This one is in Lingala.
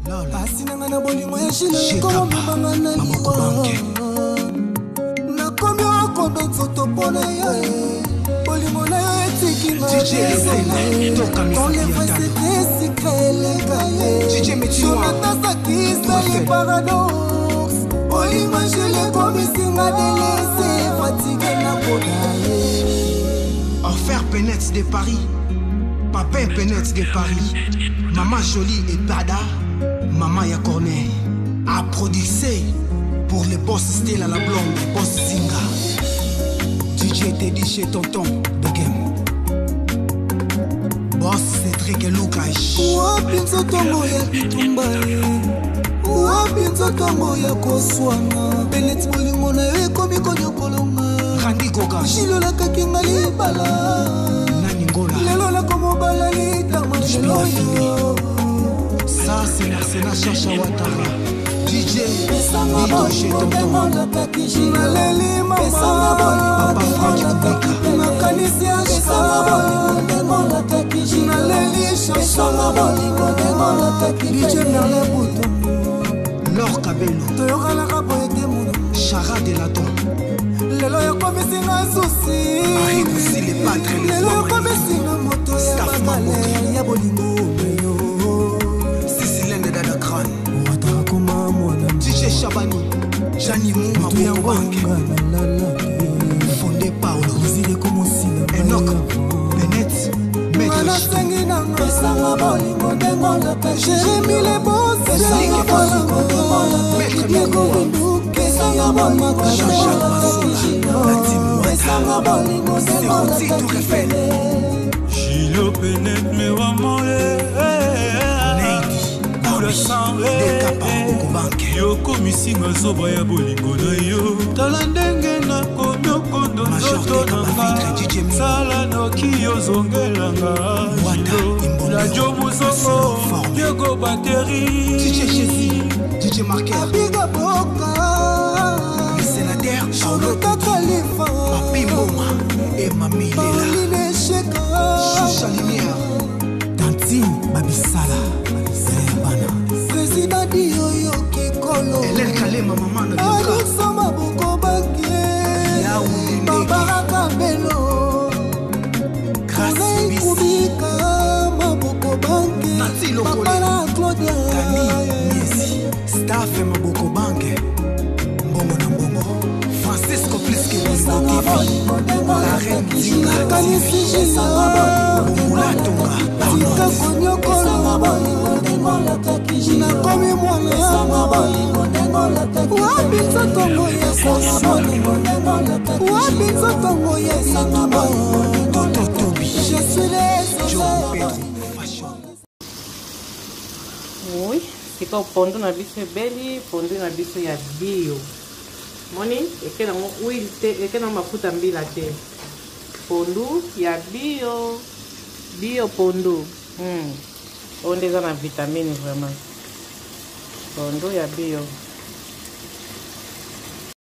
Pasi nanga na bolingo ya chile Komo mibanga na liwa Nakomi wakondo nzoto pona ya Bolingo na yo etiki nga Dans les vrais c'était secret les gaillets Jonathan Sakisa les paradoxes Bolingo chile komi singa délaissé Fatigué na kodaye Enfer Pénètre de Paris Papa Pénètre de Paris Maman Jolie et Bada Maman ya Corneille a produit pour les boss style à la blonde, boss Zinga. DJ Teddy chez Tonton de Game. Boss Cédric et Lucas. Wapinzo tongo ya bitumba Wapinzo tongo ya koswana Pénètre bolingo na yo ekomi konyokolonga Randi Goga Shilo la kakinga libala Nani Ngola Lelo la komo bala litama Jeloyo Ça c'est l'Arsenal Chacha Ouattara DJ Nito chez Tonton Naleli mama Papa Franck Mbeka Nakanisi ya Naleli chacha DJ Merle Bouton Laure Kabelo Toyoka la rabo ete muna Chara Delaton Lelo yo komisi na susi Arrive aussi les patres les Lelo yo komisi na moto ya bakale Ya bolingo DJ Chabani, Jani Mouma Bokobanke, Fondé Paolo, Enoch, Bennett, Maître Jérémy les boss, Maître Mikoua, Jean-Jacques Massola, Seroti Tour Eiffel, Gilo Bennett me wa mole, Yoko misinga zoba ya bolingo na yo Tala ndenge na konyokondo nzoto nanga Sala noki yozongelanga Jilo Radio Muzongo Diego Battery DJ Jésus, DJ Marquer Abiga Boka Le sénateur Paolo Khalifa Papi Moma et Mami Lela Choucha Lumière Tantine Babisala Président Dioyo Kikolo Hélène Kalema maman na Bioka Alexandre Maboko Banquier Barbara Kabelo Grâce Kubika Maboko Banquier Papa Claudia Camille Niesi Staff Maboko Banque Mbongo na Mbongo Francisco Pliske Bolingo TV La Reine Zinga Kanisi Jisa Mbula Tonga Tika Konyokolo Nakomi mwana Wapinza tongo ya koswana Wapinza tongo ya bitumba Toto Tobi Je suis les John Pedro Fashion Oui, c'est comme pondo na biso beli, pondo na biso ya bio. Moni, ekena mo huile te, ekena mafuta mbila te. Pondo ya bio. Bio pondo. On est dans la vitamine vraiment. Pondo ya bio.